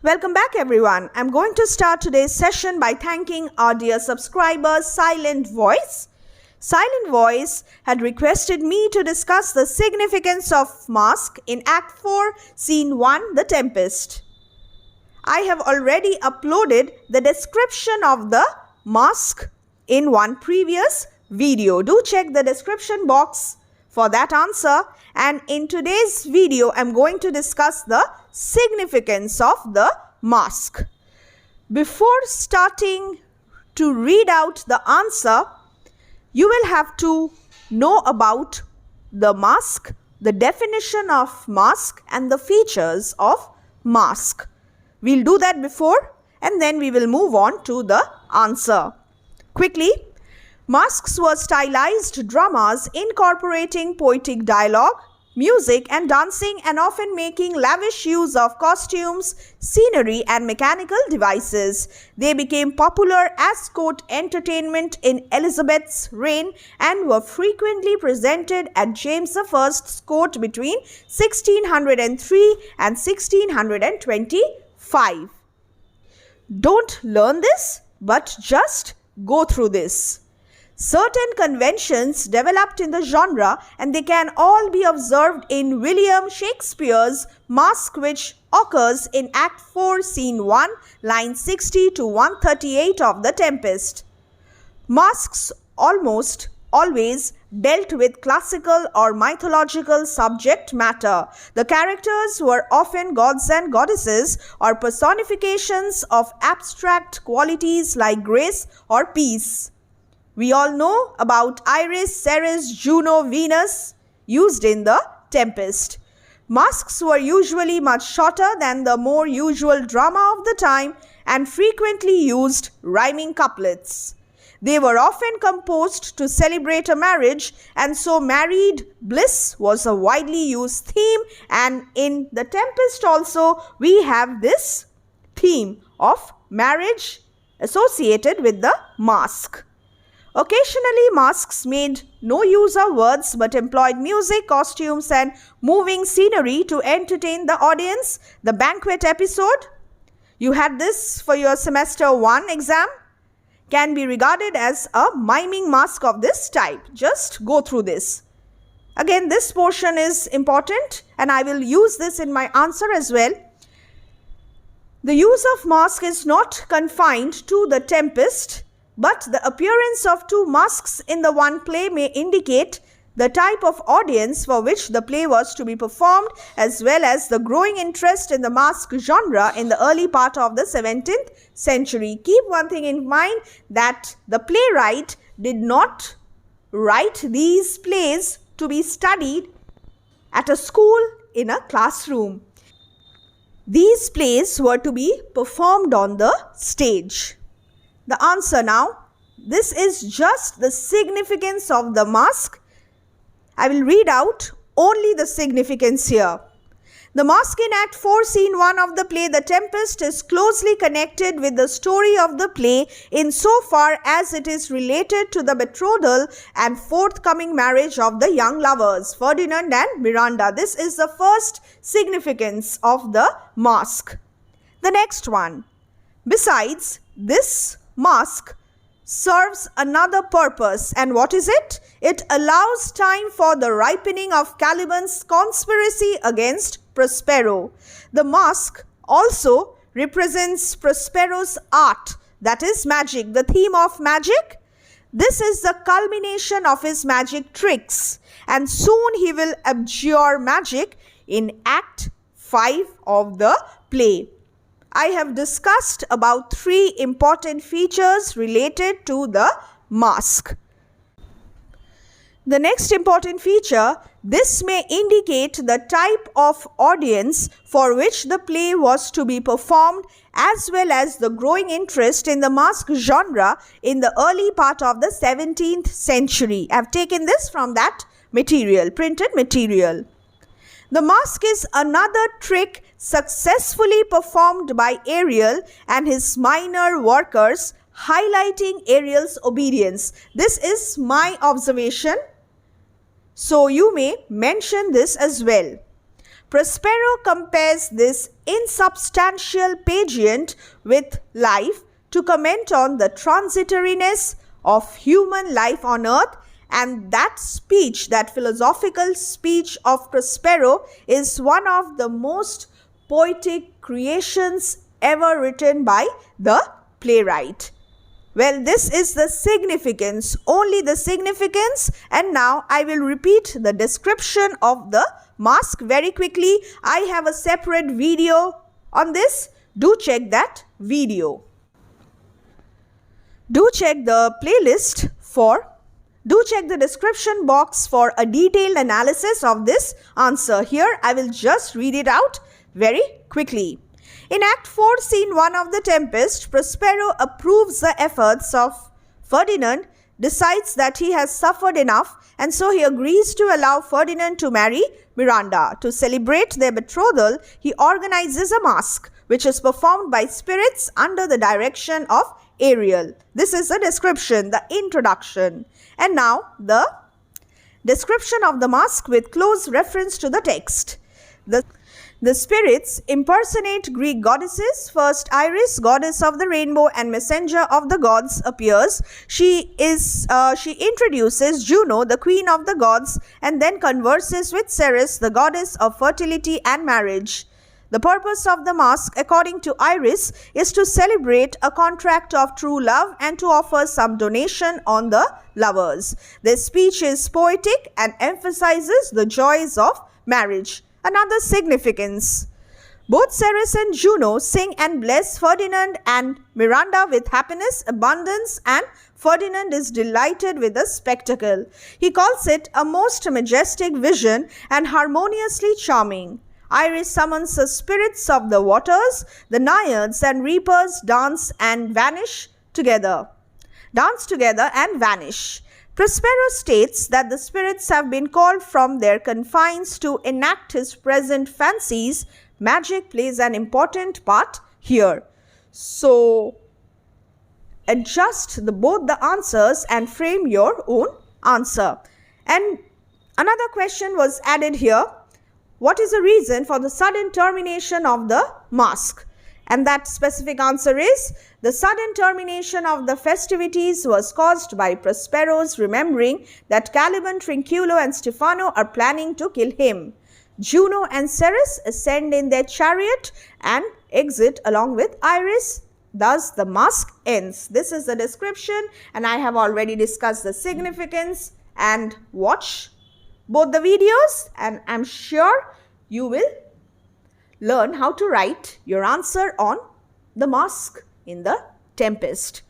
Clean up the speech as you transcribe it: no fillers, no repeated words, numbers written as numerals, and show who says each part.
Speaker 1: Welcome back everyone. I'm going to start today's session by thanking our dear subscriber Silent Voice. Silent Voice had requested me to discuss the significance of Masque in Act 4, Scene 1, The Tempest. I have already uploaded the description of the Masque in one previous video. Do check the description box for that answer, and in today's video I'm going to discuss the significance of the Masque. Before starting to read out the answer, you will have to know about the Masque, the definition of Masque and the features of Masque. We'll do that before and then we will move on to the answer. Quickly, masques were stylized dramas incorporating poetic dialogue, music and dancing, and often making lavish use of costumes, scenery and mechanical devices. They became popular as court entertainment in Elizabeth's reign and were frequently presented at James I's court between 1603 and 1625. Don't learn this, but just go through this. Certain conventions developed in the genre, and they can all be observed in William Shakespeare's Masque, which occurs in Act 4, Scene 1, lines 60 to 138 of The Tempest. Masques almost always dealt with classical or mythological subject matter. The characters were often gods and goddesses or personifications of abstract qualities like grace or peace. We all know about Iris, Ceres, Juno, Venus used in The Tempest. Masques were usually much shorter than the more usual drama of the time and frequently used rhyming couplets. They were often composed to celebrate a marriage, and so married bliss was a widely used theme, and in The Tempest also we have this theme of marriage associated with the masque. Occasionally, masques made no use of words but employed music, costumes and moving scenery to entertain the audience. The banquet episode, you had this for your semester 1 exam, can be regarded as a miming masque of this type. Just go through this. Again, this portion is important and I will use this in my answer as well. The use of masque is not confined to The Tempest, but the appearance of two masques in the one play may indicate the type of audience for which the play was to be performed, as well as the growing interest in the masque genre in the early part of the 17th century. Keep one thing in mind, that the playwright did not write these plays to be studied at a school in a classroom. These plays were to be performed on the stage. The answer now, this is just the significance of the masque. I will read out only the significance here. The masque in Act 4, Scene 1 of the play The Tempest is closely connected with the story of the play insofar as it is related to the betrothal and forthcoming marriage of the young lovers, Ferdinand and Miranda. This is the first significance of the masque. The next one. Besides, this masque serves another purpose, and what is it? It allows time for the ripening of Caliban's conspiracy against Prospero. The masque also represents Prospero's art, that is magic, the theme of magic. This is the culmination of his magic tricks, and soon he will abjure magic in Act 5 of the play. I have discussed about 3 important features related to the masque. The next important feature, this may indicate the type of audience for which the play was to be performed, as well as the growing interest in the masque genre in the early part of the 17th century. I have taken this from that material, printed material. The masque is another trick successfully performed by Ariel and his minor workers, highlighting Ariel's obedience. This is my observation, so you may mention this as well. Prospero compares this insubstantial pageant with life to comment on the transitoriness of human life on earth, and that speech, that philosophical speech of Prospero, is one of the most poetic creations ever written by the playwright. Well, this is the significance, only the significance, and now I will repeat the description of the Masque very quickly. I have a separate video on this. Do check that video. Do check the playlist do check the description box for a detailed analysis of this answer. Here I will just read it out very quickly. In Act 4, Scene 1 of the Tempest, Prospero approves the efforts of Ferdinand, decides that he has suffered enough, and so he agrees to allow Ferdinand to marry Miranda. To celebrate their betrothal, he organizes a masque, which is performed by spirits under the direction of Ariel. This is the description, the introduction. And now the description of the masque with close reference to the text. The spirits impersonate Greek goddesses. First, Iris, goddess of the rainbow and messenger of the gods, appears. She introduces Juno, the queen of the gods, and then converses with Ceres, the goddess of fertility and marriage. The purpose of the masque, according to Iris, is to celebrate a contract of true love and to offer some donation on the lovers. Their speech is poetic and emphasizes the joys of marriage. Another significance. Both Ceres and Juno sing and bless Ferdinand and Miranda with happiness, abundance, and Ferdinand is delighted with the spectacle. He calls it a most majestic vision and harmoniously charming. Iris summons the spirits of the waters. The naiads and reapers dance together and vanish. Prospero states that the spirits have been called from their confines to enact his present fancies. Magic plays an important part here. So, adjust both the answers and frame your own answer. And another question was added here. What is the reason for the sudden termination of the masque? And that specific answer is, the sudden termination of the festivities was caused by Prospero's remembering that Caliban, Trinculo and Stephano are planning to kill him. Juno and Ceres ascend in their chariot and exit along with Iris. Thus, the masque ends. This is the description, and I have already discussed the significance. And watch both the videos, and I'm sure you will learn how to write your answer on the masque in the Tempest.